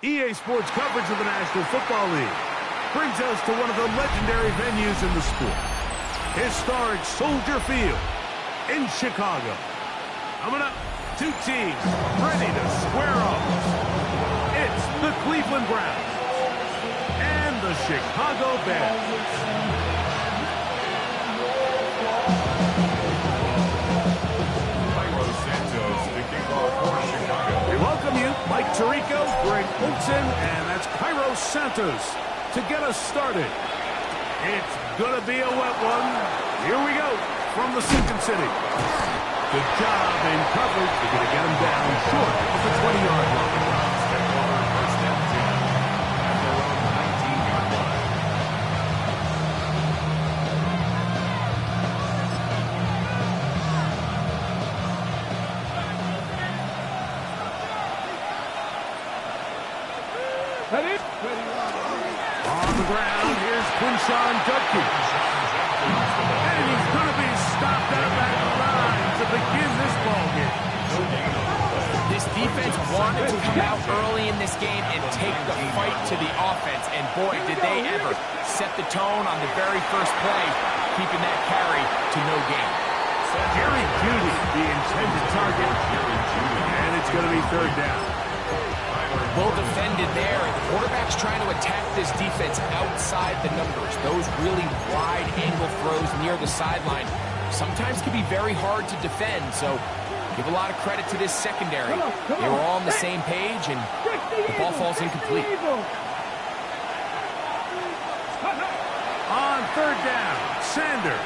EA Sports coverage of the National Football League brings us to one of the legendary venues in the sport. Historic Soldier Field in Chicago. Coming up, two teams ready to square off. It's the Cleveland Browns and the Chicago Bears. We welcome you, Mike Tirico, Greg Olson, and that's Cairo Santos to get us started. It's going to be a wet one. Here we go from the Sinking City. Good job in coverage. They're going to get him down short of the 20-yard line. On the ground, here's Quinshawn Judkins. And he's going to be stopped at that line to begin this ball game. This defense wanted to come out early in this game and take the fight to the offense. And boy, did they ever set the tone on the very first play, keeping that carry to no gain. Jerry Jeudy, the intended target. And it's going to be third down. Well defended there. The quarterback's trying to attack this defense outside the numbers. Those really wide angle throws near the sideline sometimes can be very hard to defend. So give a lot of credit to this secondary. They were all on the same page, and the ball falls incomplete. On third down, Sanders.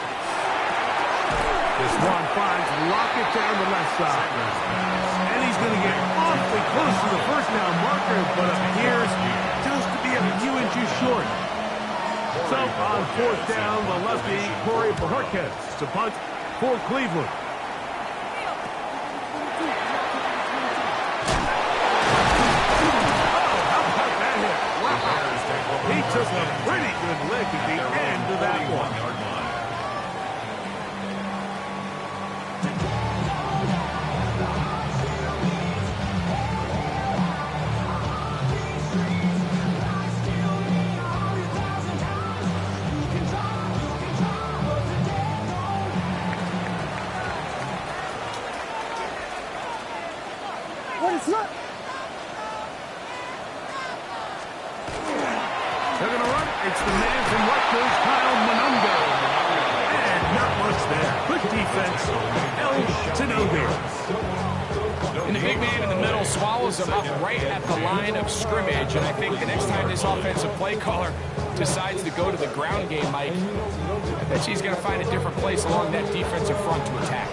This one finds Lockett down the left side. And he's going to get awfully close to the first down marker, but appears just to be a few inches short. So on fourth down, the lefty, Corey Bojorquez to punt for Cleveland. Oh, how about that hit? Wow. He took a pretty good lick at the end of that one. They're going to run. It's the man from Rutgers, Kyle Monunga. And not much there. Good defense. To no gain. And the big man in the middle swallows him up right at the line of scrimmage. And I think the next time this offensive play caller decides to go to the ground game, Mike, I bet she's going to find a different place along that defensive front to attack.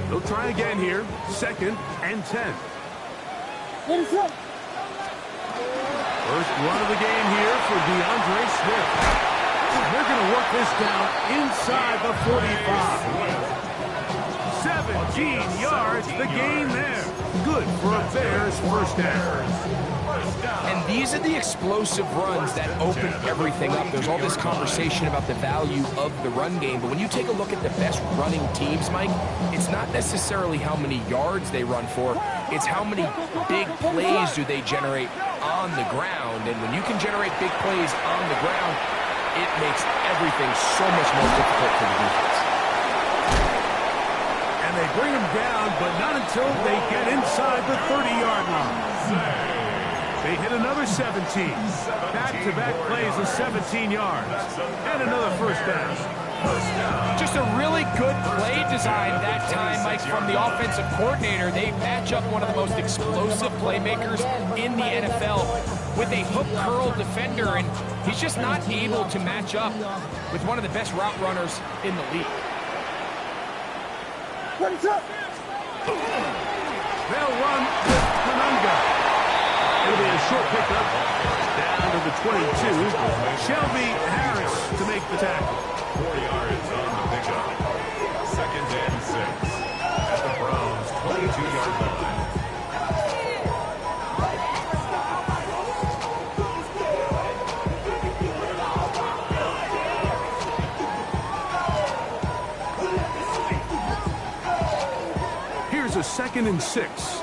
They'll try again here. 2nd and 10. First run of the game here for DeAndre Swift. They're going to work this down inside the 45. 17 yards, the gain there. Good for a Bears first down. And these are the explosive runs that open everything up. There's all this conversation about the value of the run game, but when you take a look at the best running teams, Mike, it's not necessarily how many yards they run for, it's how many big plays do they generate on the ground. And when you can generate big plays on the ground, it makes everything so much more difficult for the defense. And they bring him down, but not until they get inside the 30-yard line. They hit another 17. Back-to-back plays of 17 yards. And another first down. Just a really good play design that time, Mike, from the offensive coordinator. They match up one of the most explosive playmakers in the NFL with a hook curl defender, and he's just not able to match up with one of the best route runners in the league. They'll run with Monunga. It'll be a short pickup down to the 22. Shelby Harris to make the tackle. 4 yards on the pickup. 2nd and 6 at the Browns' 22-yard line. a 2nd and 6.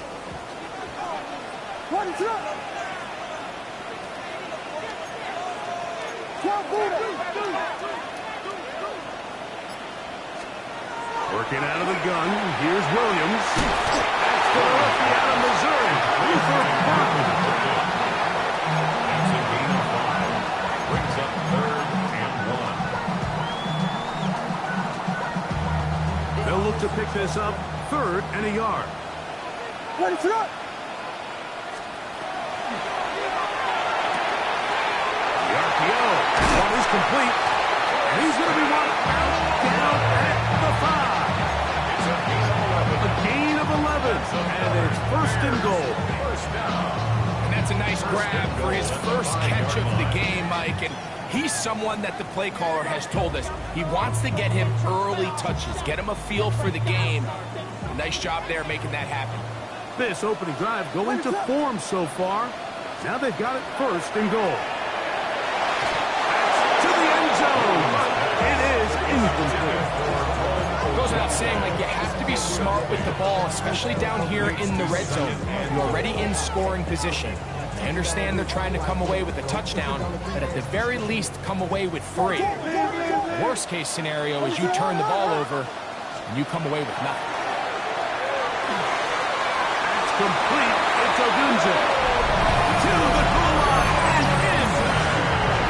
Working out of the gun. Here's Williams. That's the rookie out of Missouri. Luther Burton. That's a gain of 5. Brings up 3rd and 1. They'll look to pick this up. 3rd and a yard. Ready for up. The RPO. That one is complete. And he's going to be one down at the 5. It's a gain of 11. A gain of 11. And it's 1st and goal. First down. And that's a nice grab for his first catch of the game, Mike. And he's someone that the play caller has told us he wants to get him early touches, get him a feel for the game. Nice job there making that happen. This opening drive going to form so far. Now they've got it 1st and goal. To the end zone. It is incomplete. It goes without saying, like, you have to be smart with the ball, especially down here in the red zone. You're already in scoring position. I understand they're trying to come away with a touchdown, but at the very least, come away with 3. Worst case scenario is you turn the ball over and you come away with nothing. Complete. It's Odunze. To the goal line and in.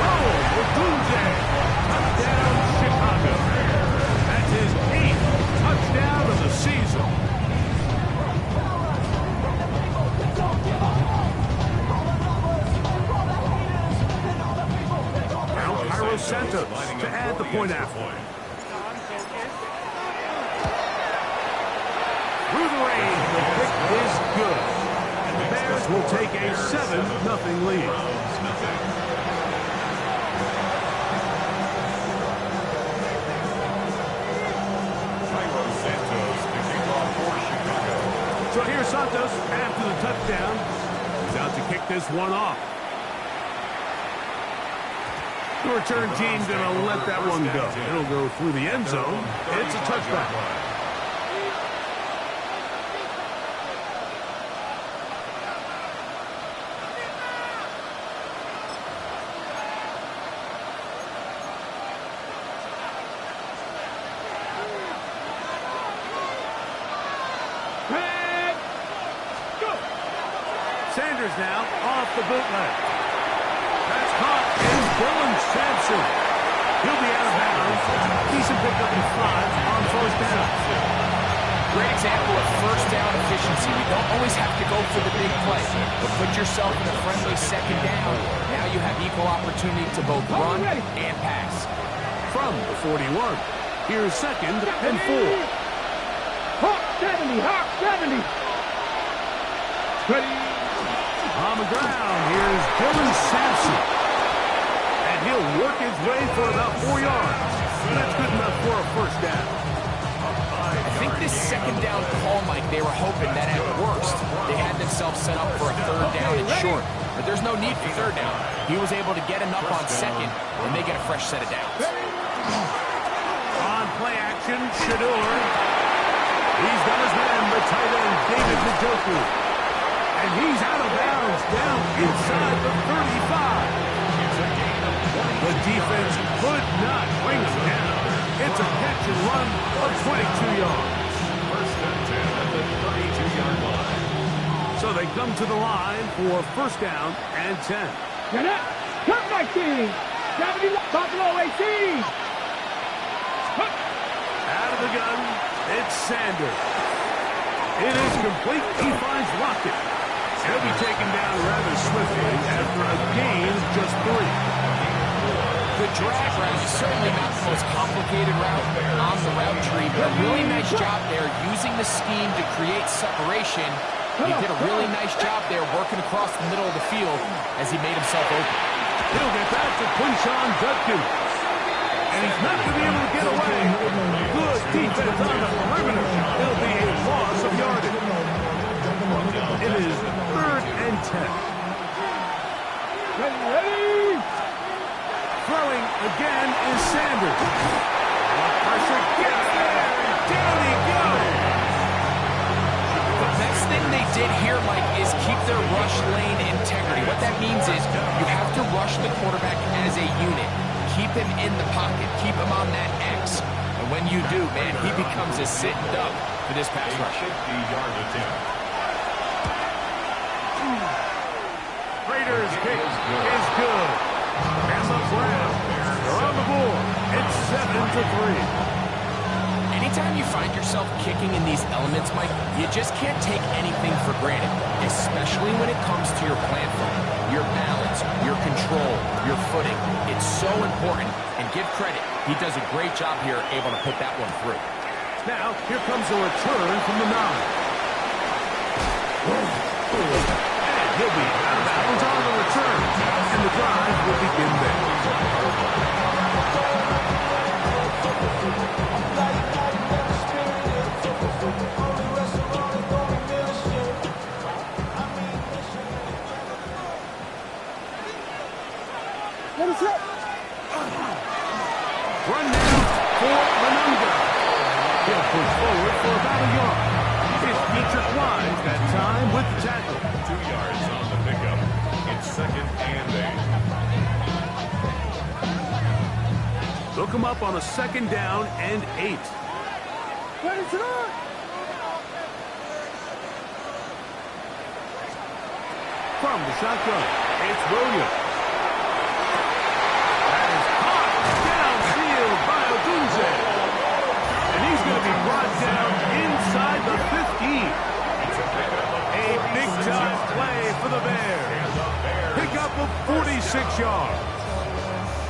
Oh, Odunze. Touchdown, Chicago. That's his 8th touchdown of the season. Now Cairo Santos to add the point after. Through the rain, the pick is good. And the Bears will take a 7-0 lead. Cairo Santos, the kickoff for Chicago. So here's Santos after the touchdown. He's out to kick this one off. The return team's going to let that one go. It'll go through the end zone. It's a touchback. Sanders now off the bootleg. That's caught is Dylan Sampson. He'll be out of bounds. Decent pickup of 5 on 1st down. Great example of 1st down efficiency. You don't always have to go for the big play, but put yourself in a friendly 2nd down. Now you have equal opportunity to both run and pass. From the 41, here's 2nd and 4. Hawk 70, Hawk 70. Ready. On the ground, here's Dylan Sampson. And he'll work his way for about 4 yards. And that's good enough for a 1st down. I think this 2nd down call, Mike, they were hoping that at worst they had themselves set up for a 3rd down and short. But there's no need for 3rd down. He was able to get him up on 2nd, and they get a fresh set of downs. On play action, Shador. He's got his man, the tight end, David Njoku. And he's out of bounds, down inside the 35. The defense could not bring him down. It's a catch and run of 22 yards. 1st and 10 at the 32-yard line. So they come to the line for 1st down and 10. Get up. Cut my team. 70 Buffalo 18. Out of the gun, it's Sanders. It is complete. He finds Lockett. He'll be taken down rather swiftly after a gain of just 3. The drag route is certainly not the most complicated route on the route tree, but a really nice job there using the scheme to create separation. He did a really nice job there working across the middle of the field as he made himself open. He'll get back to Quinshon Judkins. And he's not going to be able to get away. Good defense on the perimeter. It'll be a loss of yardage. It is 3rd and 10. Ready. Throwing again is Sanders. Pressure gets there. Down he goes. did here, Mike, is keep their rush lane integrity. What that means is you have to rush the quarterback as a unit. Keep him in the pocket. Keep him on that X. And when you do, man, he becomes a sitting duck for this pass rush. 50-yard attempt. Raiders kick is good. And the Browns are on the board. It's 7-3. Anytime you find yourself kicking in these elements, Mike, you just can't take anything for granted, especially when it comes to your plant foot, your balance, your control, your footing. It's so important, and give credit. He does a great job here, able to put that one through. Now, here comes a return from the 9. And he'll be out of bounds on the return. And the drive will begin there. What is it? Run now for Manunga. He'll push forward for about a yard. His feature flies that time with the tackle. 2 yards on the pickup. It's 2nd and 8. Look him up on a 2nd down and 8. What is it on? From the shotgun, it's Williams. That is caught downfield by Odunze. And he's going to be brought down inside the 15. A big-time play for the Bears. Pickup of 46 yards.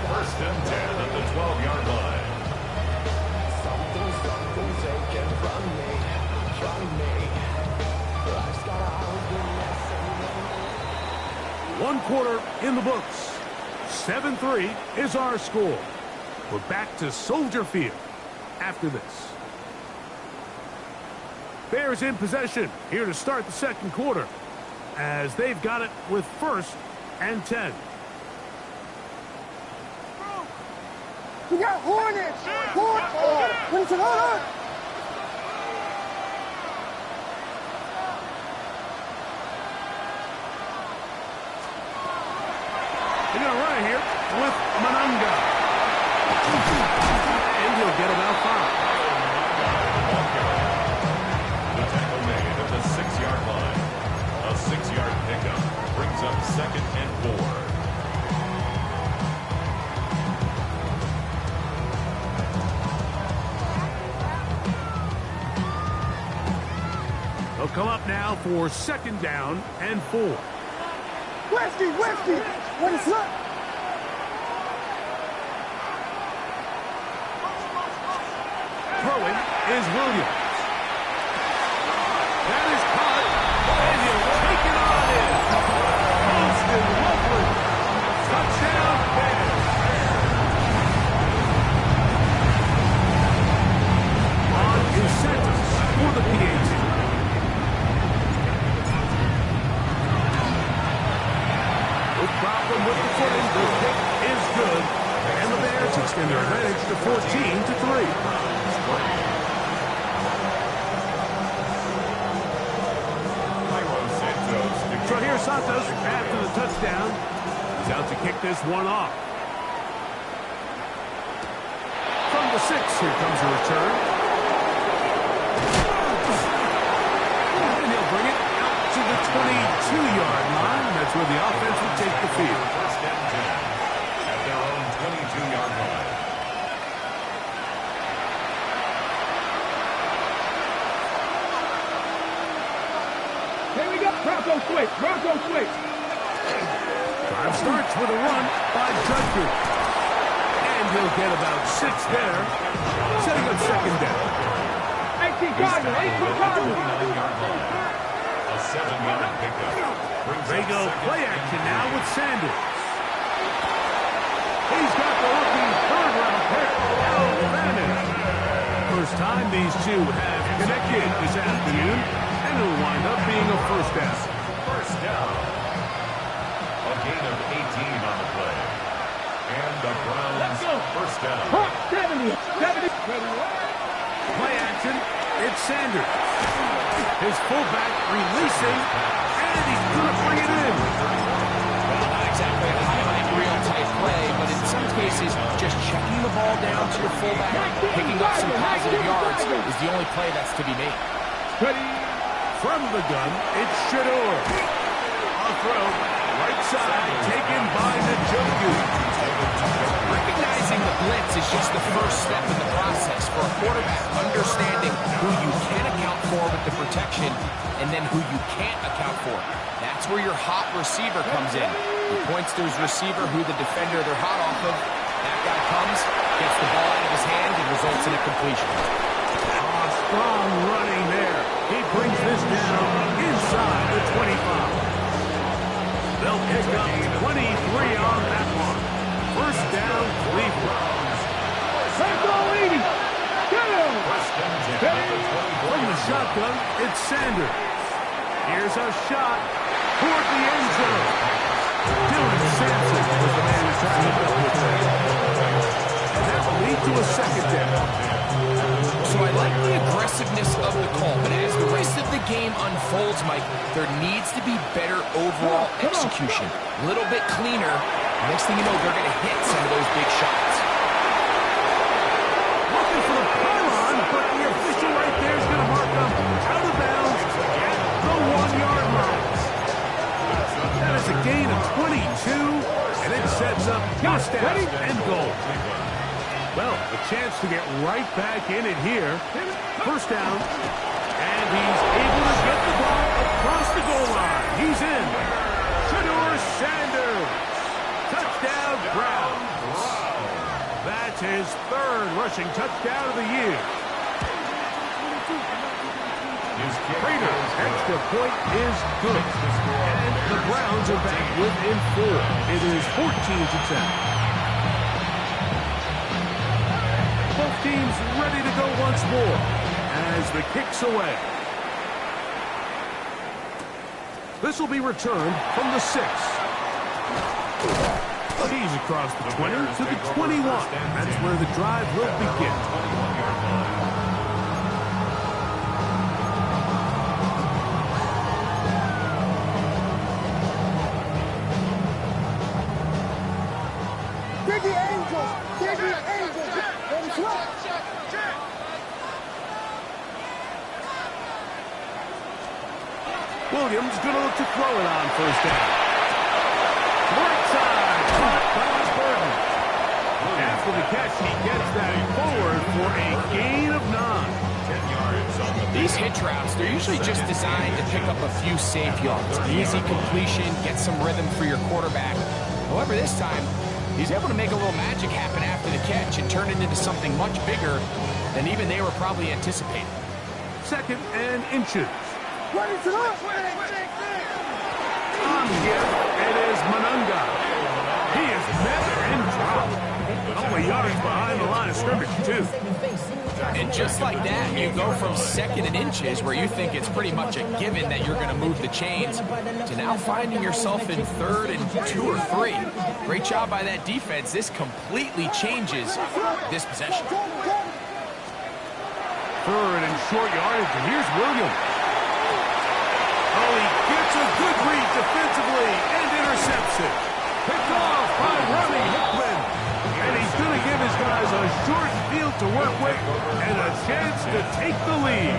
1st and 10 at the 12-yard line. 1 quarter in the books. 7-3 is our score. We're back to Soldier Field after this. Bears in possession here to start the 2nd quarter as they've got it with 1st and 10. We got Hornets! What is it on? They're going to run it here with Manunga. And he'll get about 5. The tackle made at the 6-yard line. A 6-yard pickup brings up 2nd and 4. They'll come up now for 2nd down and 4. Westy! What is it? Throwing is Williams. That is caught, and he'll take it on in. Austin Lovely. Touchdown, Bears. On incentives for the PAT. No problem with the footing. The kick is good. And the Bears extend their advantage to 14-3. So here's Santos after the touchdown. He's out to kick this one off. From the 6, here comes a return. And he'll bring it out to the 22-yard line. That's where the offense will take the field. 1st and 10 at their own 22-yard line. Here we go. Bronco switch. Drive starts with a run by Judkins. And he'll get about 6 there, setting up 2nd down. 18 Cardinal. 29-yard line. A 7-yard pickup brings They up go 2nd play and action 3. now with Sanders. He's got the rookie 3rd-round pick, Al Bannon. First time these two have connected this afternoon, and it'll wind up being a 1st down. 1st down. A gain of 18 on the play. And the Browns 1st down. 70. Play action, it's Sanders. His fullback releasing, and he's going to bring it in. Well, not exactly a highlight reel type play, but in some cases, just checking the ball down to your fullback, picking up some positive yards is the only play that's to be made. From the gun, it's Shador. A throw, right side, taken by Njoku. Recognizing the blitz is just the first step in the process for a quarterback, understanding who you can account for with the protection and then who you can't account for. That's where your hot receiver comes in. He points to his receiver who the defender they're hot off of. That guy comes, gets the ball out of his hand, and results in a completion. Strong running there. He brings this down inside the 25. They'll pick up 23 on that one. First down, Cleveland. From the shotgun, it's Sanders. Here's a shot toward the end zone. Dylan Sampson was the man who's trying to help with that. And that will lead to a second down. So I like the aggressiveness of the call, but as the rest of the game unfolds, Mike, there needs to be better overall execution. A little bit cleaner. Next thing you know, they're going to hit some of those big shots. Looking for the pylon, but the official right there is going to mark them out of bounds at the 1-yard line. That is a gain of 22, and it sets up first down and goal. Well, a chance to get right back in it here. First down, and he's able to get the ball across the goal line. He's in. Shador Sanders. Touchdown, Browns. That's his third rushing touchdown of the year. Raiders' extra point is good. And the Browns are back within 4. It is 14-10. Both teams ready to go once more as the kick's away. This will be returned from the 6. He's across the 20 to the 21. That's where the drive will begin. Dig the Angels! Dig the Angels! Williams going to look to throw it on first down. Right side, caught by Burton. After the catch, he gets that forward for a gain of 9. These hitch routes, they're usually just designed to pick up a few safe yards. Easy completion, get some rhythm for your quarterback. However, this time, he's able to make a little magic happen after the catch and turn it into something much bigger than even they were probably anticipating. Second and inches. Ready to look! On here, it is Manunga. He is met and dropped. Couple yards behind the line of scrimmage, too. And just like that, you go from second and inches, where you think it's pretty much a given that you're going to move the chains, to now finding yourself in third and 2 or 3. Great job by that defense. This completely changes this possession. Third and short yardage, and here's Williams. Oh, he gets a good read defensively and intercepts it. Picked off by Ronnie Hickman. And he's going to give his guys a short field to work with and a chance to take the lead.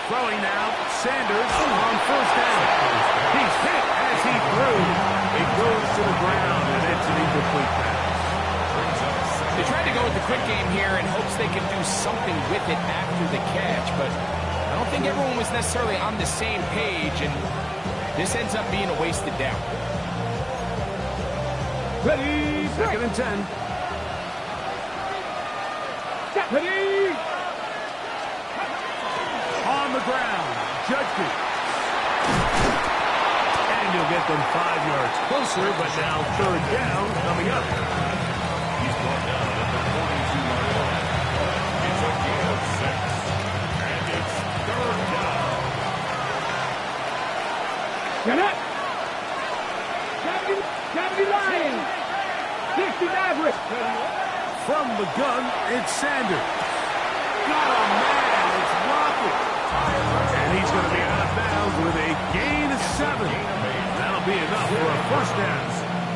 Throwing now, Sanders on first down. He's hit as he threw. It goes to the ground, and it's an incomplete pass. They tried to go with the quick game here in hopes they could do something with it after the catch, but I don't think everyone was necessarily on the same page, and this ends up being a wasted down. Ready, second and 10. Ready. On the ground. Judkins. And you'll get them 5 yards closer, but now third down coming up. He's brought down at the 42-yard line. It's a gain of 6. And it's third down. Get up. 70 Lions. 60 Mavericks. From the gun, it's Sanders. Got a man. It's Rocket. And he's going to be out of bounds with a gain of 7. That'll be enough for a first down.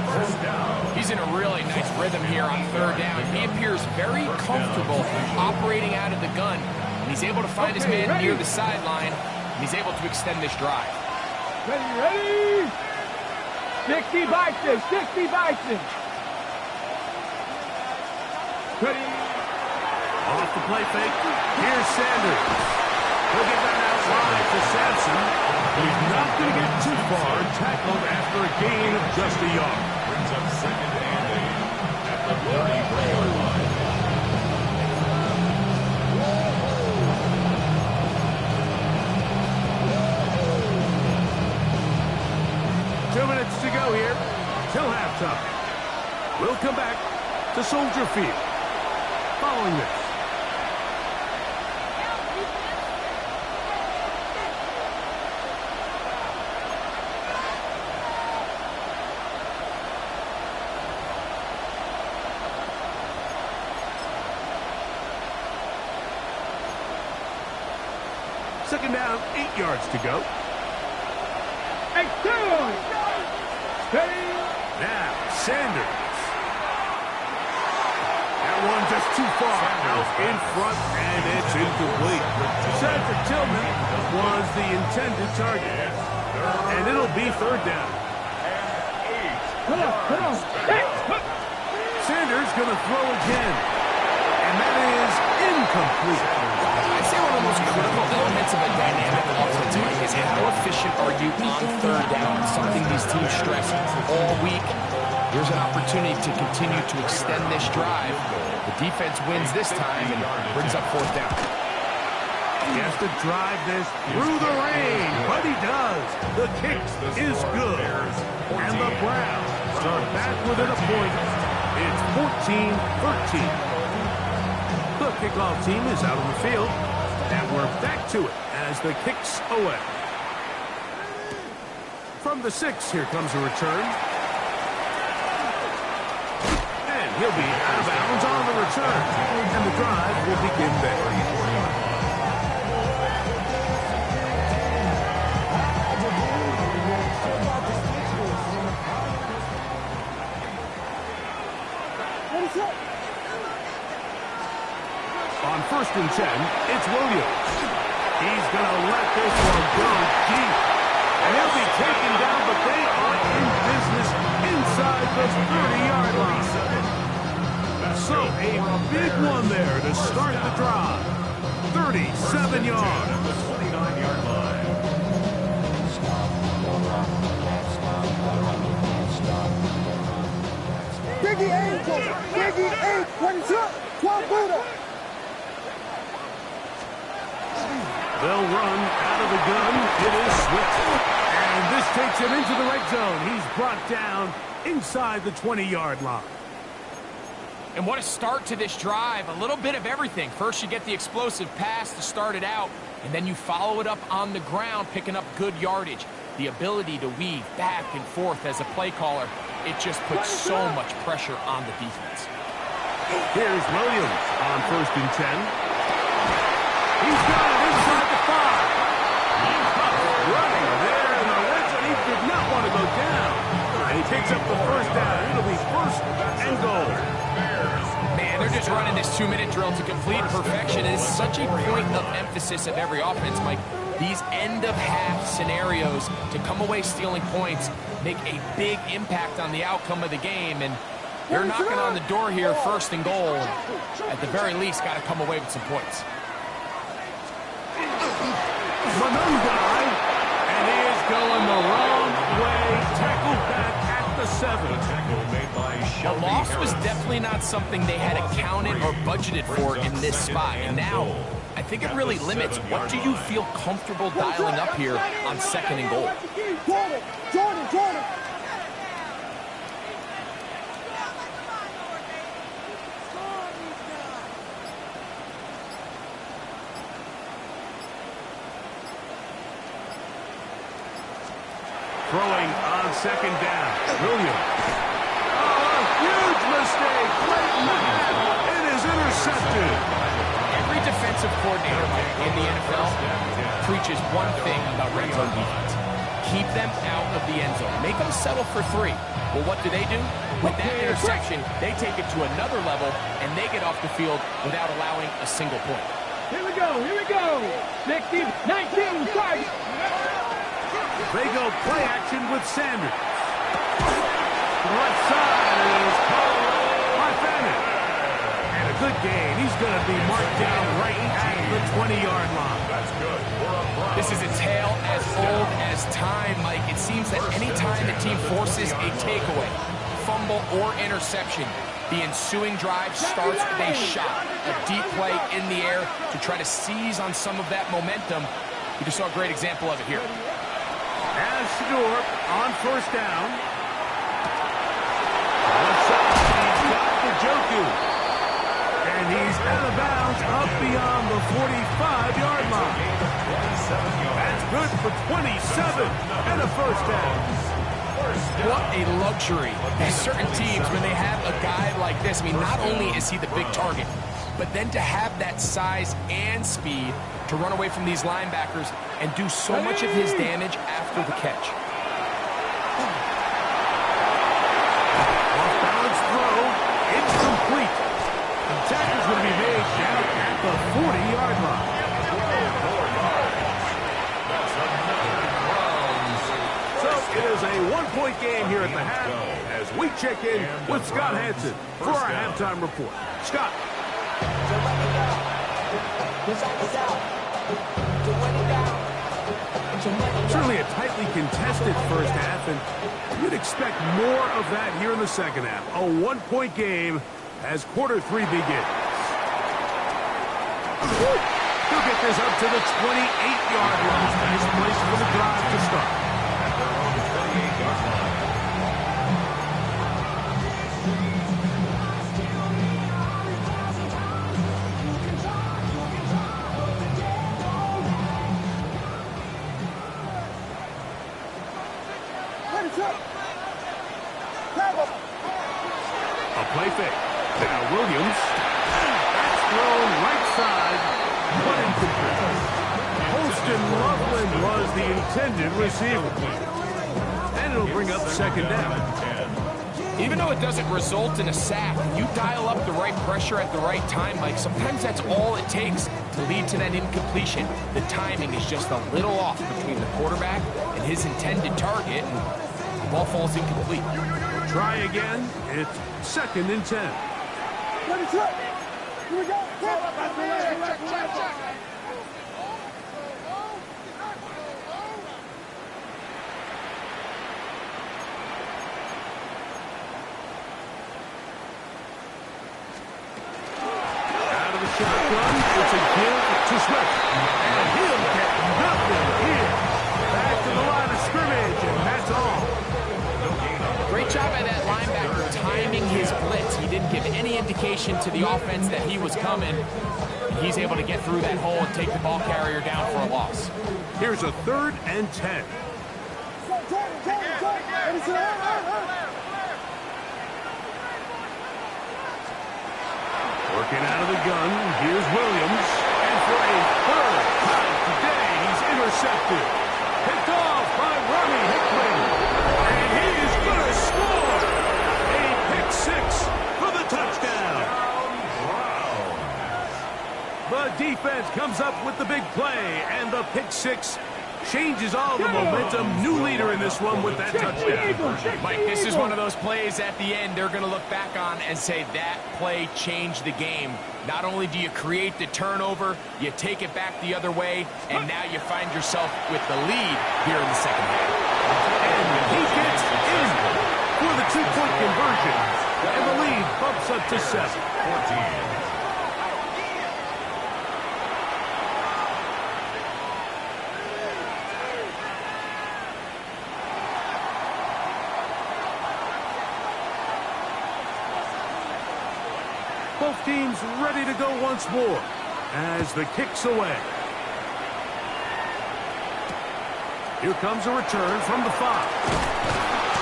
First down. He's in a really nice rhythm here on third down. He appears very comfortable operating out of the gun. And he's able to find his man near the sideline. And he's able to extend this drive. Ready? 60 Bison. 60 Bison. Ready? Off the play fake. Here's Sanders. He'll get that out wide to Sampson. He's not going to get too far. Tackled after a gain of just a yard. Brings up second and 8 at the 33-yard line. Minutes to go here till halftime. We'll come back to Soldier Field following this. Second down, 8 yards to go. Now, Sanders. That one just too far out in front, and it's incomplete. Cedric Tillman was the intended target. And it'll be third down. Come on. Sanders going to throw again. And that is incomplete. I'd say one of the most critical elements of a dynamic offense is how efficient are you on third down, something these teams stress all week. Here's an opportunity to continue to extend this drive. The defense wins this time and brings up fourth down. He has to drive this through the rain, but he does. The kick is good. And the Browns start back within a point. It's 14-13. The kickoff team is out on the field, and we're back to it as the kick's away. From the 6, here comes a return. And he'll be out of bounds on the return, and the drive will begin there. On 1st and 10, it's Williams. He's going to let this one go deep. And he'll be taken down, but they are in business inside the 30-yard line. So a big one there to start the drive. 37 yards. At the 29-yard line. Biggie Angel, Biggie 8, 22, 12 Buddha. They'll run out of the gun. It is Swift. And this takes him into the red zone. He's brought down inside the 20-yard line. And what a start to this drive. A little bit of everything. First, you get the explosive pass to start it out, and then you follow it up on the ground, picking up good yardage. The ability to weave back and forth as a play caller, it just puts so much pressure on the defense. Here's Williams on 1st and 10. He's got it inside the 5. Running there in the red zone. He did not want to go down. And he takes up the first down. It'll be 1st and goal. Man, they're just running this 2-minute drill to complete perfection. It is such a point of emphasis of every offense, Mike. These end-of-half scenarios to come away stealing points make a big impact on the outcome of the game. And they're knocking on the door here, 1st and goal. At the very least, got to come away with some points. Manungai, and he is going the wrong way. Tackled back at the 7. The tackle made by A loss was definitely not something they had accounted or budgeted for in this spot. And now, I think think it really limits what do you feel comfortable dialing up here on 2nd and goal. Jordan. Throwing on 2nd down. Williams. Oh, a huge mistake. It is intercepted. Every defensive coordinator in the NFL preaches one thing about red zone defense. Keep them out of the end zone. Make them settle for 3. Well, what do? With that interception, they take it to another level, and they get off the field without allowing a single point. Here we go. 16, 19, target. They go play action with Sanders. Left side is called by Bennett. And a good gain. He's going to be marked down right at the 20-yard line. That's good. This is a tale as old as time, Mike. It seems that any time the team forces a takeaway, fumble, or interception, the ensuing drive starts with a shot, a deep play in the air to try to seize on some of that momentum. We just saw a great example of it here. As Shador on 1st down. Left side, he's got the Joku. And he's out of bounds up beyond the 45-yard line. That's good for 27 and a 1st down. What a luxury. There's certain teams, when they have a guy like this, I mean, not only is he the big target, but then to have that size and speed to run away from these linebackers and do so much of his damage after the catch. Off-balance throw, incomplete. The tackle's going to be made down at the 40-yard line. So it is a 1-point game here at the half as we check in with Scott Hansen for our halftime report. Scott. Certainly a tightly contested 1st half, and you'd expect more of that here in the 2nd half. A 1-point game as quarter 3 begins. He'll get this up to the 28-yard line. Nice place for the drive to start. At their own 28-yard line. A play fake. Now Williams. That's thrown right side, but incomplete. Holston Loveland was the intended receiver. And it'll bring up 2nd down. Even though it doesn't result in a sack, you dial up the right pressure at the right time, Mike. Sometimes that's all it takes to lead to that incompletion. The timing is just a little off between the quarterback and his intended target, and the ball falls incomplete. Try again. It's 2nd and 10. Here we go. Check. Shotgun, it's a give to Swift. And he'll get nothing here. Back to the line of scrimmage, and that's all. Great job by that linebacker timing his blitz. He didn't give any indication to the offense that he was coming. He's able to get through that hole and take the ball carrier down for a loss. Here's a 3rd and 10. Working out of the gun, here's Williams. And for a 3rd time today, he's intercepted. Picked off by Ronnie Hickman. And he is going to score. A pick 6 for the touchdown. The defense comes up with the big play, and the pick 6 changes all the momentum. New leader in this one with that touchdown. Mike, this is one of those plays at the end they're going to look back on and say that play changed the game. Not only do you create the turnover, you take it back the other way, and now you find yourself with the lead here in the 2nd half. And he gets in for the 2-point conversion, and the lead bumps up to 7. 14. Both teams ready to go once more as the kick's away. Here comes a return from the 5.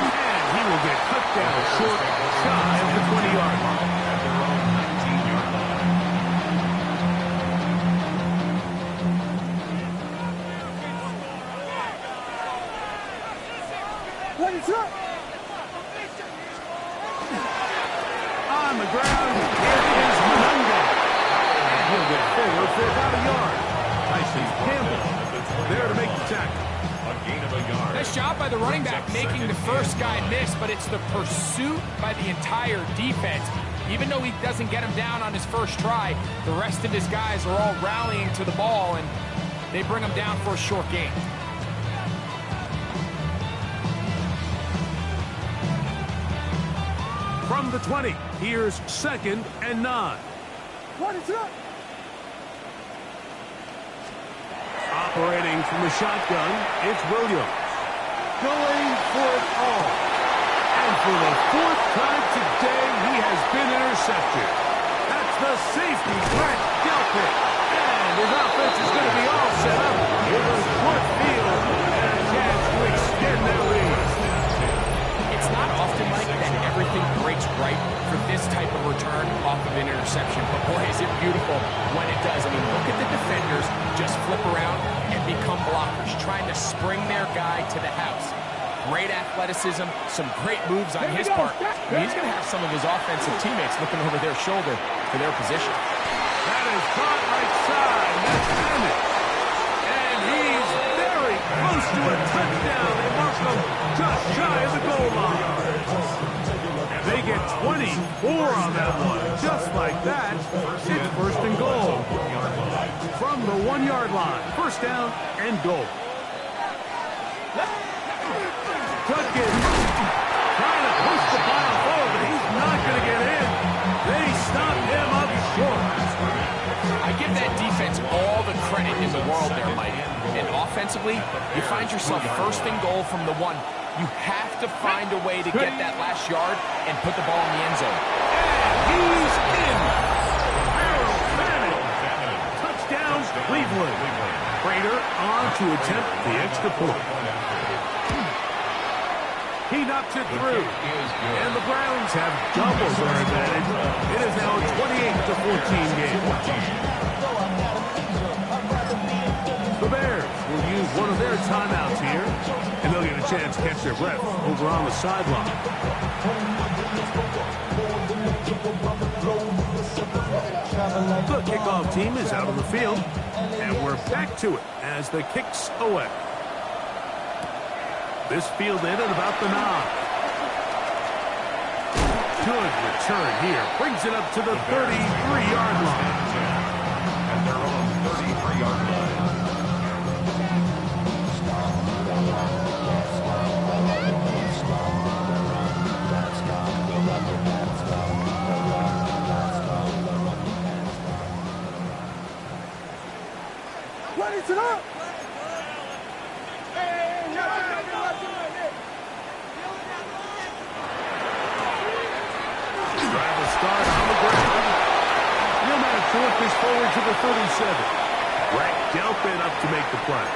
And he will get cut down short, shy of the 20-yard line. At their own 19-yard line. On the ground, it is Madden. And he'll get forward for about a yard. Tyson Campbell there to make the tackle. A gain of a yard. Nice job by the running back making the first guy miss, but it's the pursuit by the entire defense. Even though he doesn't get him down on his first try, the rest of his guys are all rallying to the ball, and they bring him down for a short gain. From the 20, here's 2nd and 9. 22. Operating from the shotgun, it's Williams. Going for it all. And for the 4th time today, he has been intercepted. That's the safety, Brett Delpit. And his offense is going to be all set up with a short field and a chance to extend their lead. It's not often, Mike, that everything breaks right for this type of return off of an interception. But boy, is it beautiful when it does. I mean, look at the defenders just flip around and become blockers, trying to spring their guy to the house. Great athleticism, some great moves on his part. I mean, he's going to have some of his offensive teammates looking over their shoulder for their position. That is caught right side. That's Bennett. And he's very close to a touchdown. They mark him just shy of the goal line. And they get 24 on that one. Just like that, it's 1st and goal. From the 1-yard line, 1st down and goal. Judkins trying to push the ball forward, but he's not going to get in. They stop him up short. I give that defense all the credit in the world there, Mike. And offensively, you find yourself 1st and goal from the 1. You have to find a way to get that last yard and put the ball in the end zone. And he's in. Touchdown, Cleveland. Prater on to attempt the extra point. He knocks it through. And the Browns have doubled their advantage. It is now a 28-14 game. The Bears will use one of their timeouts here, and they'll get a chance to catch their breath over on the sideline. The kickoff team is out on the field, and we're back to it as the kick's away. This fielded at about the 9. Good return here. Brings it up to the 33-yard line. At their own 33-yard line. Ready to up. Start on the ground. No matter to work this forward to the 37. Brett Delpit up to make the play.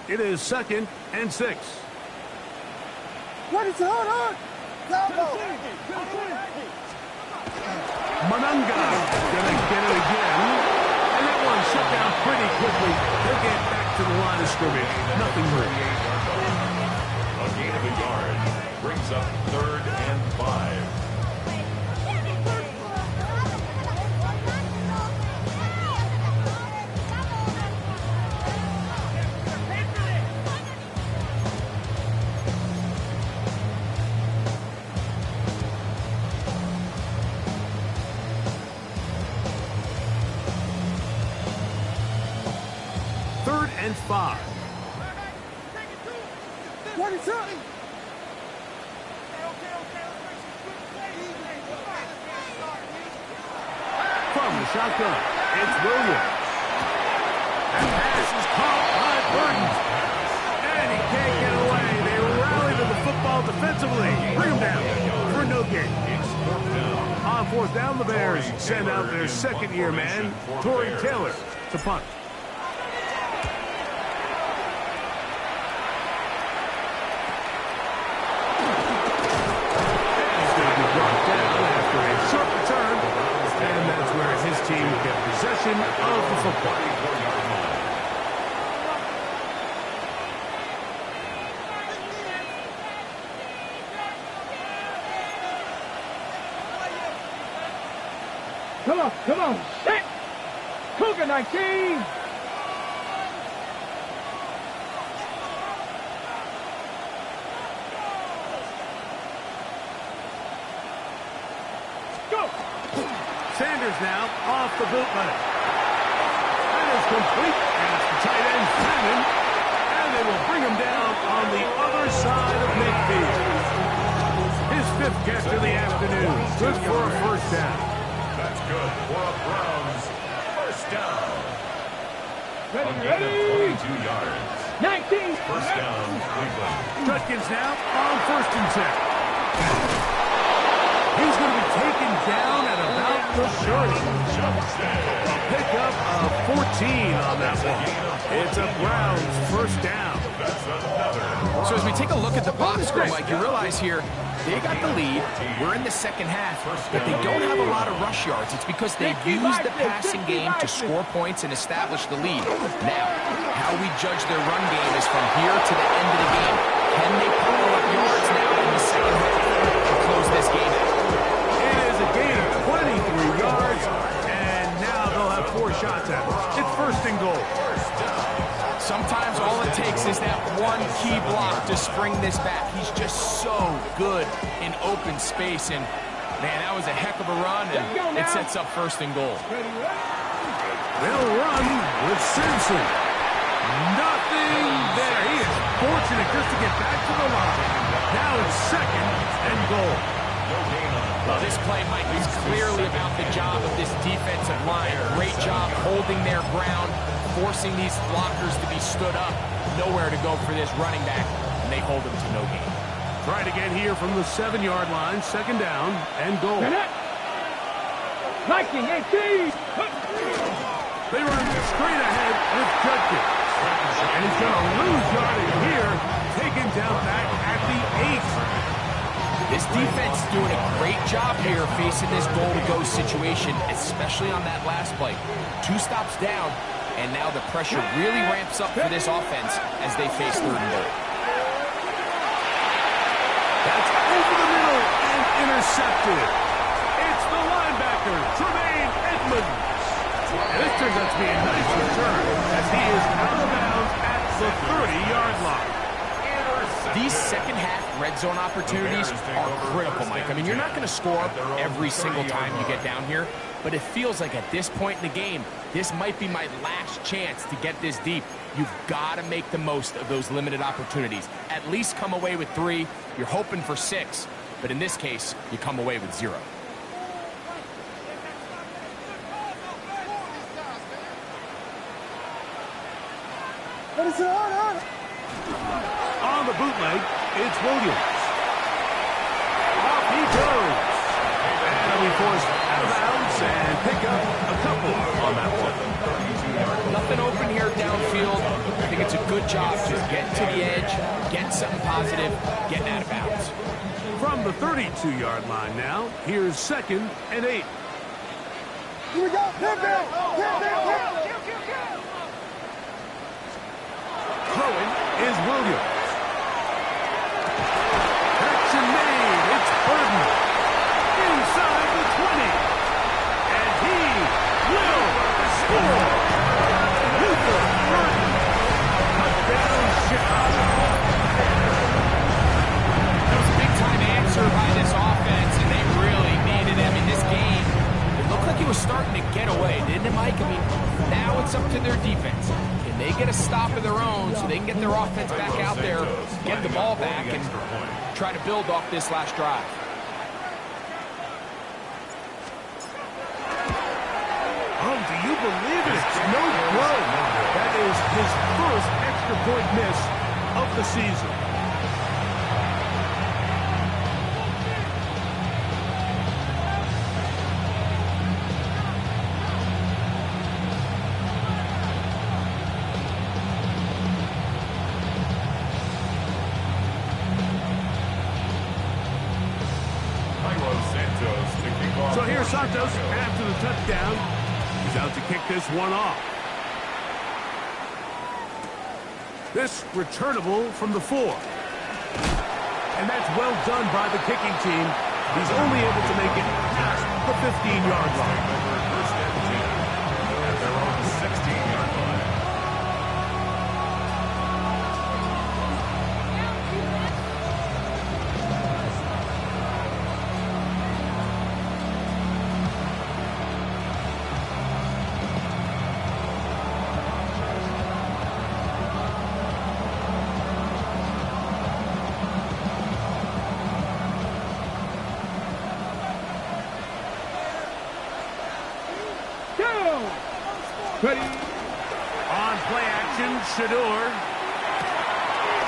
It is 2nd and 6. Ready to hold on. Manunga gonna get it again. And that one shut down pretty quickly. They'll get back to the line of scrimmage. Nothing more. A gain of a yard brings up 3rd and 5. And 5. 22. From the shotgun, it's Williams. That pass is caught by Burton. And he can't get away. They rally to the football defensively. Bring him down for no gain. On fourth down, the Bears send out their second-year man, Torrey Taylor, to punt. He's going to be brought down after a short return, and that's where his team will get possession of the football. Come on, set! Cougar 19! Go! Sanders now off the bootleg. That is complete, and it's the tight end, Madden, and they will bring him down on the other side of midfield. His fifth catch of the afternoon, good for a first down. That's good for a Browns first down. A gain Ready? of 22 yards. 19! First down, Cleveland. Judkins now on 1st and 10. He's going to be taken down at about the 30. Pickup of 14 on that one. It's a Browns first down. That's another. So as we take a look at the box score, Mike, you realize here, they got the lead. We're in the second half, but they don't have a lot of rush yards. It's because they've used the passing game to score points and establish the lead. Now, how we judge their run game is from here to the end of the game. Can they pile up yards now in the second half to close this game out? It is a gain of 23 yards, and now they'll have 4 shots at it. It's 1st and goal. Sometimes all it takes is that one key block to spring this back. He's just so good in open space, and man, that was a heck of a run, and it sets up 1st and goal. They'll run with Simpson. Nothing there. He is fortunate just to get back to the line. Now it's 2nd and goal. Well, this play, Mike, is clearly about the job of this defensive line. Great job holding their ground, forcing these blockers to be stood up. Nowhere to go for this running back, and they hold him to no gain. Try it again here from the 7-yard line, 2nd down and goal. Viking 18! They run straight ahead with Judkins. And he's going to lose yardage here, taken down back at the 8. This defense doing a great job here facing this goal-to-go situation, especially on that last play. 2 stops down, and now the pressure really ramps up for this offense as they face 3rd and goal. That's over the middle and intercepted. It's the linebacker, Tremaine Edmonds. And this turns out to be a nice return as he is out of bounds at the 30-yard line. These second-half red zone opportunities are critical, Mike. I mean, you're not going to score every single time you get down here, but it feels like at this point in the game, this might be my last chance to get this deep. You've got to make the most of those limited opportunities. At least come away with 3. You're hoping for 6, but in this case, you come away with 0. What is it on? On the bootleg, it's Williams. Off he goes. And he'll be forced out of bounds and pick up a couple on that one. Nothing open here downfield. I think it's a good job just getting to the edge, getting something positive, getting out of bounds. From the 32-yard line now, here's 2nd and 8. Here we go. Hit. Throwing is Williams. Action made. It's Burton. Inside the 20. And he will score. Luther Burton. Touchdown, Chicago. That was a big-time answer by this offense, and they really needed him in this game. It looked like he was starting to get away, didn't it, Mike? I mean, now it's up to their defense. Can and they get a stop of their own so they can get their offense back out there, get the ball back, and try to build off this last drive. Oh, do you believe it? It's no good. That is his first extra point miss of the season. So here's Santos after the touchdown. He's out to kick this one off. This returnable from the 4. And that's well done by the kicking team. He's only able to make it past the 15-yard line. First and 10 at their own 16-yard line. Ready. On play action, Shador.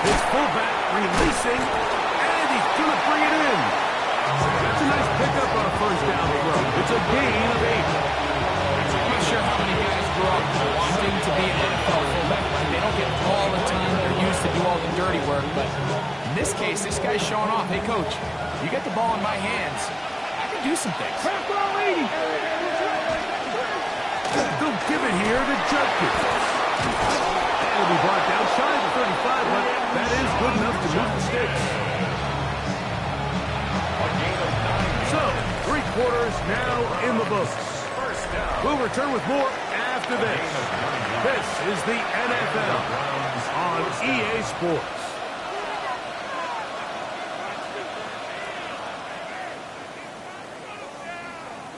His fullback releasing, and he's going to bring it in. That's a nice pickup on a first down throw. It's a gain of 8. I'm not sure how many guys grow up wanting to be an NFL fullback. They don't get all the time. They're used to do all the dirty work. But in this case, this guy's showing off. Hey, coach, you get the ball in my hands. I can do some things. They'll give it here to Judkins. It'll be brought down shy of the 35, but that is good enough to move the sticks. So, 3 quarters now in the books. We'll return with more after this. This is the NFL on EA Sports.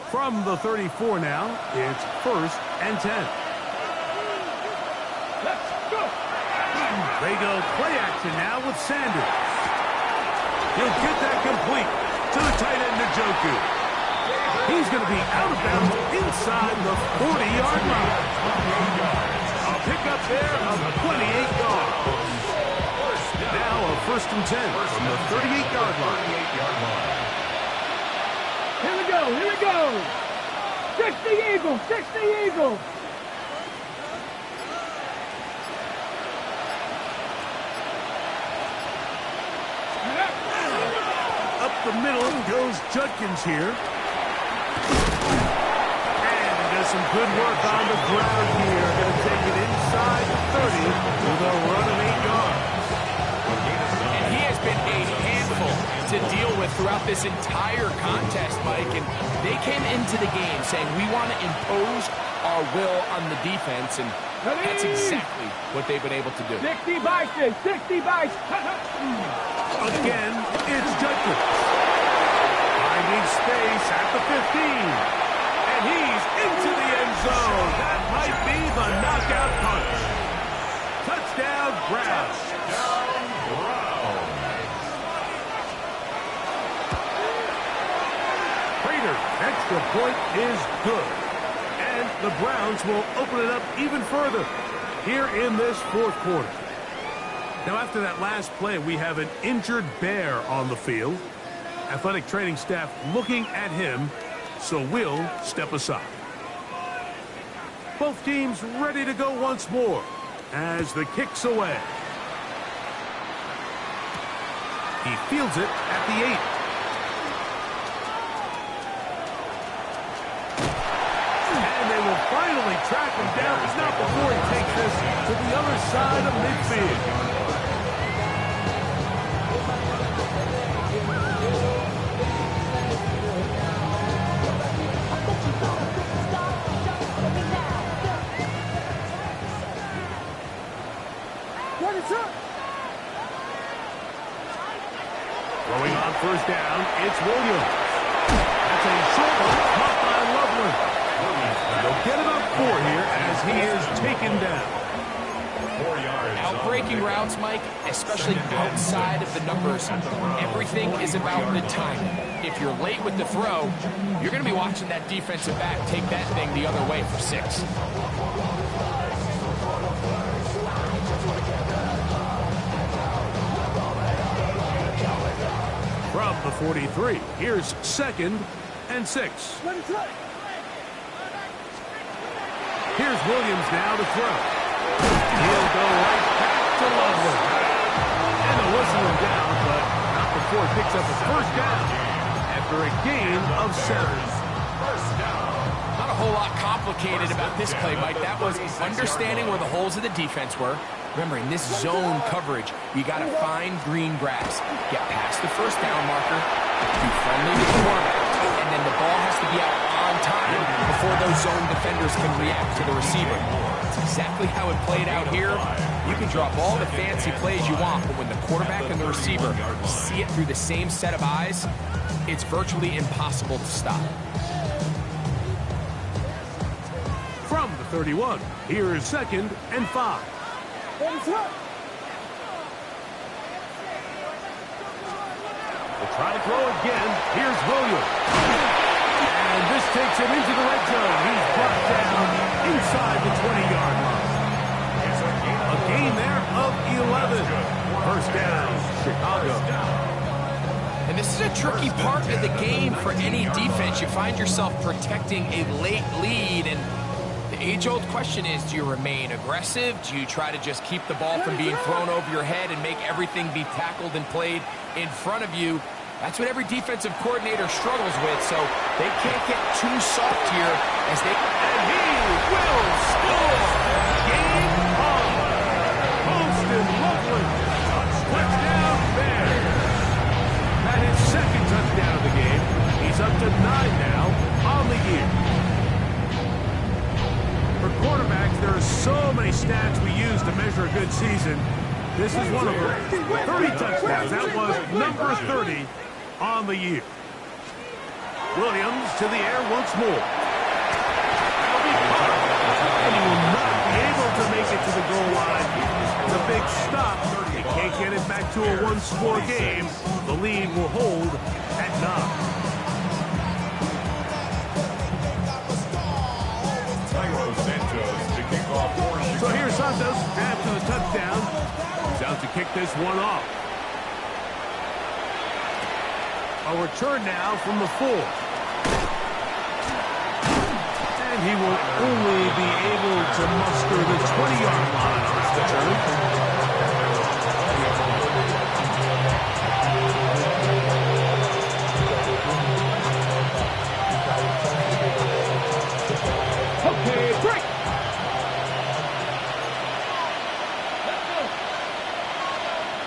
From the 34 now, it's 1st and 10. Let's go. They go play action now with Sanders. He'll get that complete to the tight end, Njoku. He's going to be out of bounds inside the 40-yard line. A pickup there of 28 yards. Now a 1st and 10 from the 38-yard line. Here we go, here we go. 60 Eagles, 60 Eagles. Up the middle goes Judkins here. And he does some good work on the ground here. Going to take it inside the 30 with a run of 8 yards. And he has been a handful to deal with throughout this entire contest, Mike. And they came into the game saying, we want to impose our will on the defense. And that's exactly what they've been able to do. 60 Bison, 60 Bison. Again, it's Judkins. Finding space at the 15. And he's into the end zone. That might be the knockout punch. Touchdown, Browns. Prater's extra point is good. And the Browns will open it up even further here in this 4th quarter. Now, after that last play, we have an injured Bear on the field. Athletic training staff looking at him, so we'll step aside. Both teams ready to go once more as the kick's away. He fields it at the 8. And they will finally track him down, but not before he takes this to the other side of midfield. Throwing on 1st down, it's Williams. That's a short one caught by Loveland. They'll get about 4 here as he is taken down. 4 yards. Outbreaking routes, Mike, especially outside of the numbers, everything is about the timing. If you're late with the throw, you're going to be watching that defensive back take that thing the other way for 6. From the 43, here's 2nd and 6. Here's Williams now to throw. He'll go right back to Lovely. And they'll whistle him down, but not before he picks up his first down after a gain of 7. Not a whole lot complicated about this play, Mike. That was understanding where the holes of the defense were. Remember, in this zone coverage, you got to find green grass. Get past the first down marker, be friendly to the quarterback, and then the ball has to be out on time before those zone defenders can react to the receiver. That's exactly how it played out here. You can drop all the fancy plays you want, but when the quarterback and the receiver see it through the same set of eyes, it's virtually impossible to stop. From the 31, here's 2nd and 5. They'll try to throw again. Here's Williams. And this takes him into the red zone. He's brought down inside the 20-yard line. A gain there of 11. First down, Chicago. And this is a tricky part of the game for any defense. You find yourself protecting a late lead, and the age-old question is, do you remain aggressive? Do you try to just keep the ball from being thrown over your head and make everything be tackled and played in front of you? That's what every defensive coordinator struggles with, so they can't get too soft here as they... And he will score! Game on! Posted Loveland. Touchdown there. That is 2nd touchdown of the game. He's up to 9 now on the year. For quarterbacks, there are so many stats we use to measure a good season. This is one of them. 30 touchdowns. That was number 30 on the year. Williams to the air once more. That'll be caught. And he will not be able to make it to the goal line. It's a big stop. He can't get it back to a one-score game. The lead will hold at 9. So here's Santos after the touchdown. He's out to kick this one off. A return now from the 4. And he will only be able to muster the 20-yard line on this return. Okay, break.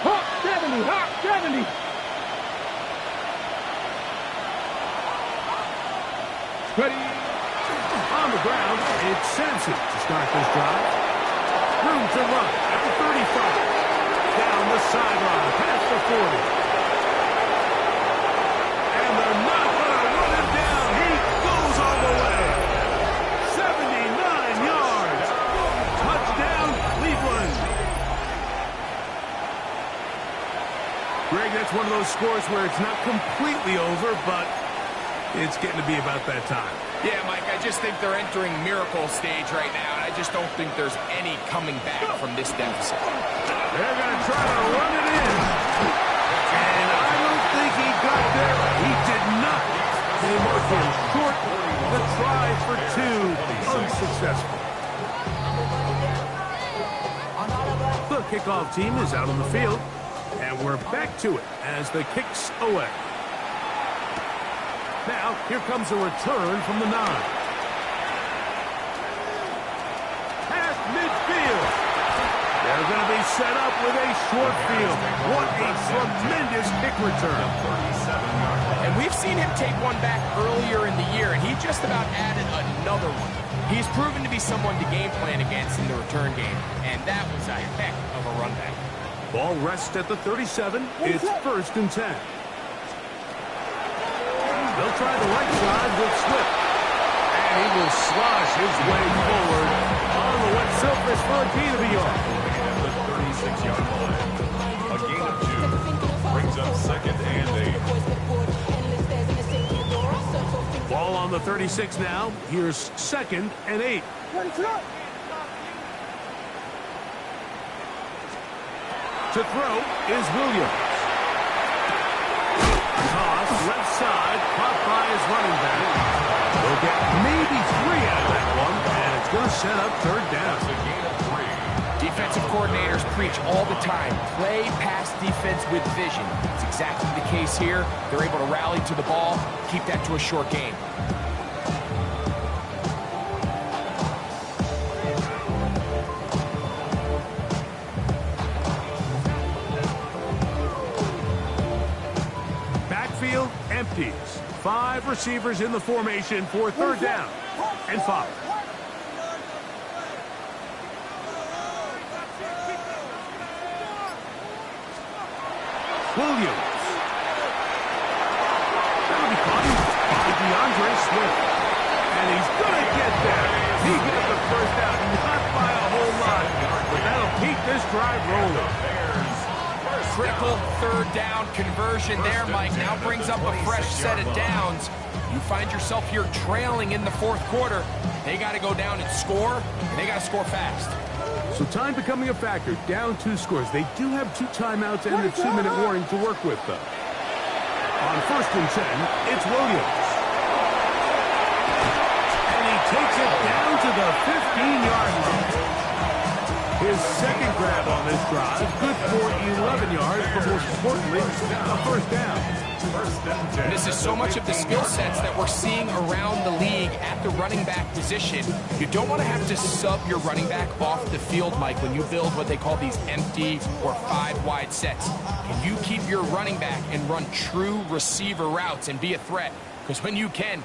Hawk 70, Hawk 70. Ready. On the ground, it's Sampson to start this drive. Room to run at the 35. Down the sideline, past the 40. And they're not going to run him down. He goes all the way. 79 yards. Touchdown, Cleveland. Greg, that's one of those scores where it's not completely over, but it's getting to be about that time. Yeah, Mike, I just think they're entering miracle stage right now, and I just don't think there's any coming back from this deficit. They're going to try to run it in. And I don't think he got there. He did not. They marked him short. The try for 2, unsuccessful. The kickoff team is out on the field, and we're back to it as the kick's away. Now, here comes a return from the 9. At midfield. They're going to be set up with a short field. What a tremendous kick return. And we've seen him take one back earlier in the year, and he just about added another one. He's proven to be someone to game plan against in the return game, and that was a heck of a run back. Ball rests at the 37. It's 1st and 10. They'll try the right side with Swift. And he will slosh his way forward on the wet surface for a gain of a yard. 36-yard line. A gain of 2 brings up 2nd and 8. Ball on the 36 now. Here's 2nd and 8. To throw is Williams. Toss left side, caught by his running back. We'll get maybe 3 out of that one, and it's going to set up 3rd down. That's a gain of 3. Defensive coordinators preach all the time, play pass defense with vision. It's exactly the case here. They're able to rally to the ball, keep that to a short game. Backfield empties. 5 receivers in the formation for 3rd down and 5. Williams. That'll be caught by DeAndre Swift. And he's going to get there. He got the 1st down, not by a whole lot, but that'll keep this drive rolling. Critical 3rd down conversion there, Mike. Now brings up a fresh set of downs. You find yourself here trailing in the 4th quarter. They got to go down and score, and they got to score fast. So time becoming a factor. Down 2 scores. They do have 2 timeouts and a 2-minute warning to work with, though. On 1st and 10, it's Williams. And he takes it down to the 15-yard line. His 2nd grab on this drive, good for 11 yards, but most importantly, a 1st down. This is so much of the skill sets that we're seeing around the league at the running back position. You don't want to have to sub your running back off the field, Mike, when you build what they call these empty or 5-wide sets. Can you keep your running back and run true receiver routes and be a threat? Because when you can,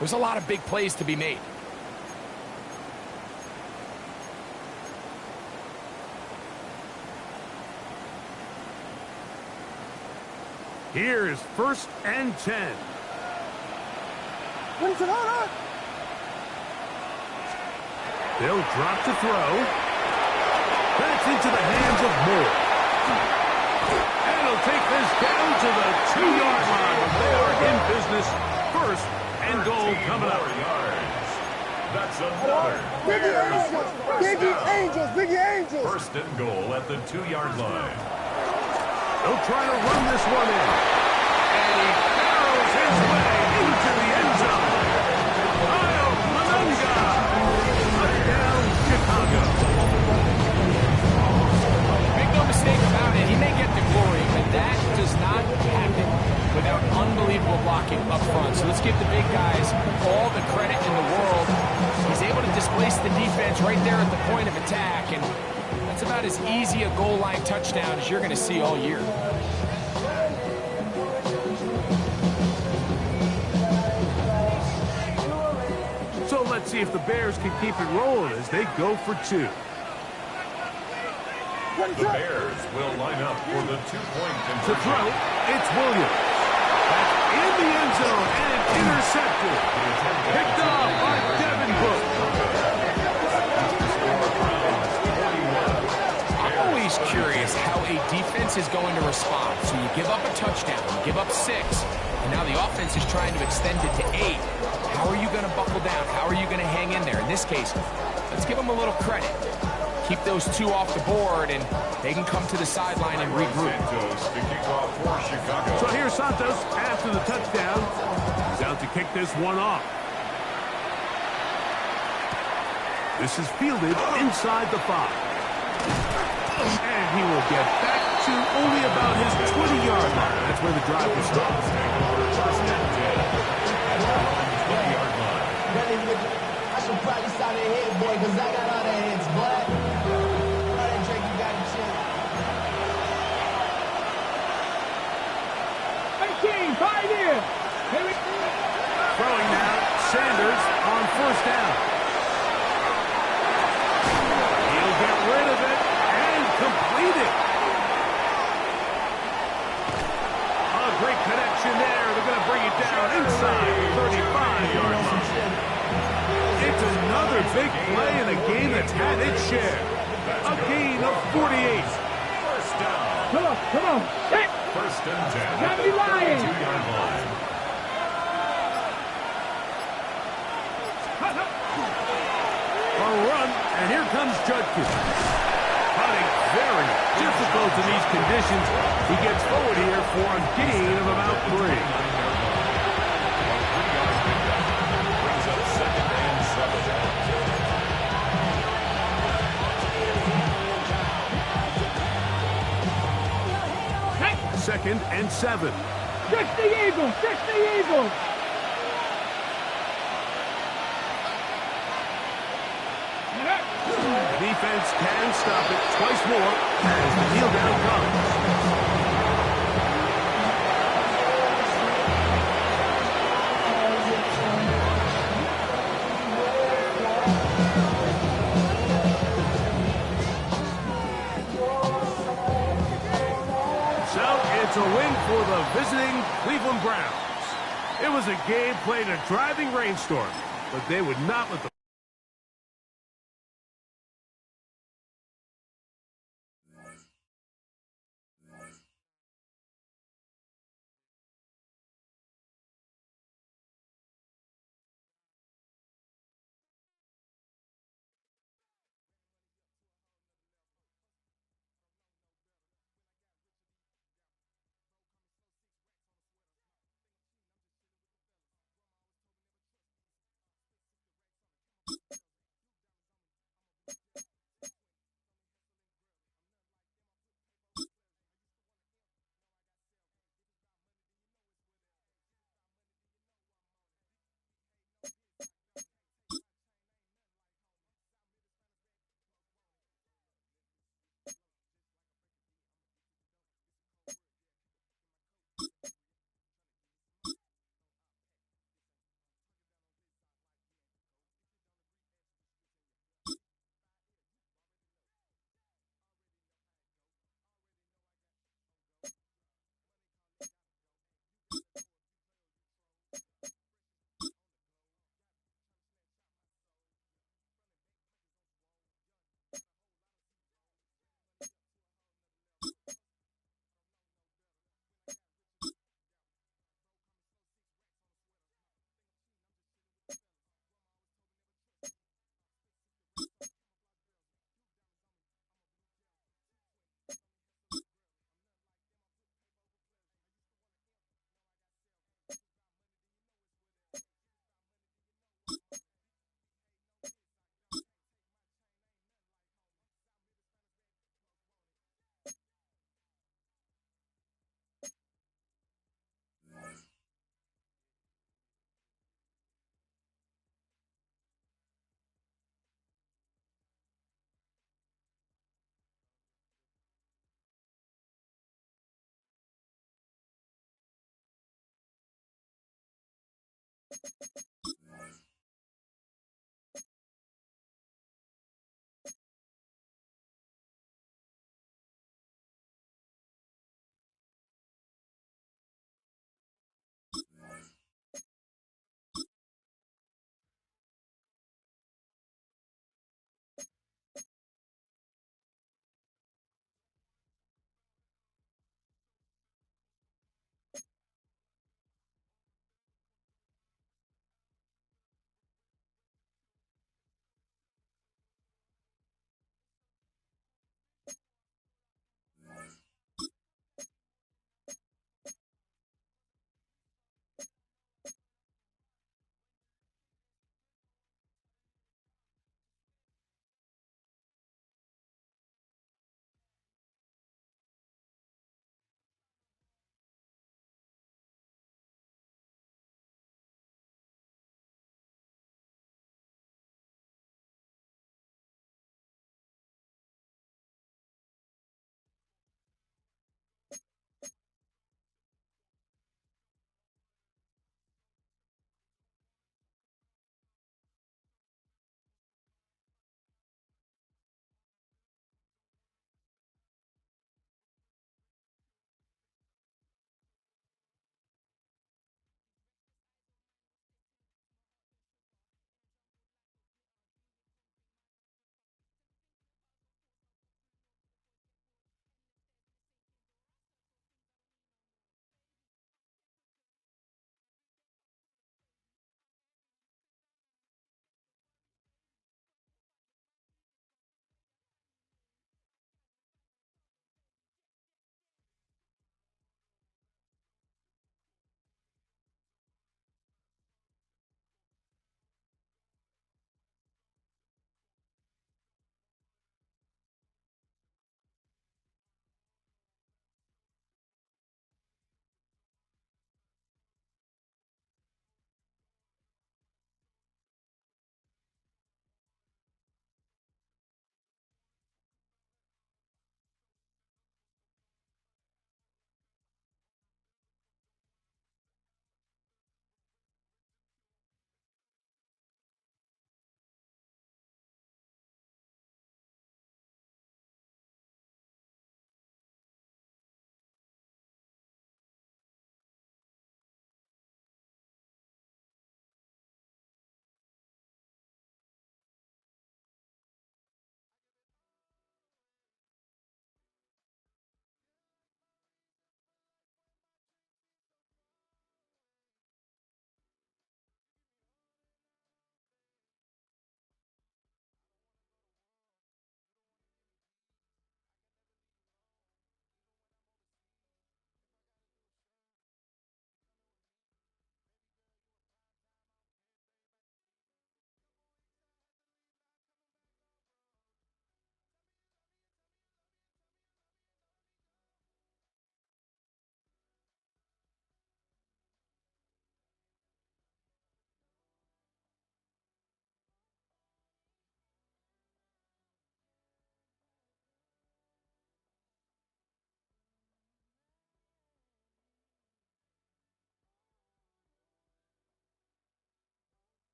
there's a lot of big plays to be made. Here's 1st and 10. They'll drop to throw. That's into the hands of Moore. And he'll take this down to the 2-yard line. They are in business. 1st and goal coming up. That's another. Biggie Angels. 1st and goal at the 2-yard line. They'll try to run this one in. And he barrels his way into the end zone. Kyle Manunga. Touchdown, Chicago. Make no mistake about it, he may get the glory, but that does not happen without unbelievable blocking up front. So let's give the big guys all the credit in the world. He's able to displace the defense right there at the point of attack, and that's about as easy a goal line touchdown as you're going to see all year. So let's see if the Bears can keep it rolling as they go for 2. The Bears will line up for the 2-point To conversion. throw, it's Williams. That's in the end zone and intercepted. Picked off by Devin Book. Always curious how a defense is going to respond. So you give up a touchdown, you give up 6, and now the offense is trying to extend it to 8. How are you going to buckle down? How are you going to hang in there? In this case, let's give them a little credit. Keep those 2 off the board, and they can come to the sideline and regroup. Santos to kick off for Chicago. So here's Santos after the touchdown. He's out to kick this one off. This is fielded inside the 5. And he will get back to only about his 20-yard line. That's where the drive will stop. I should probably sign a head boy, because I got all the heads, black. All that drink you got to chill. 18, 5 here. Here we go. Throwing now, Sanders on 1st down. He'll get rid of it and complete it. A great connection there. They're going to bring it down inside the 35-yard line. It's another big play in a game that's had its share. A gain of 48. down. Come on. Hit. First and 10 at Gotta the be lying. 32-yard line. A run, and here comes Judkins. Hunting very difficult in these conditions. He gets forward here for a gain of about 3. Brings up second and 7. Second and 7. 60 Eagles. 60 Eagles. The defense can stop it twice more as the kneel down comes. So it's a win for the visiting Cleveland Browns. It was a game played in a driving rainstorm, but they would not let the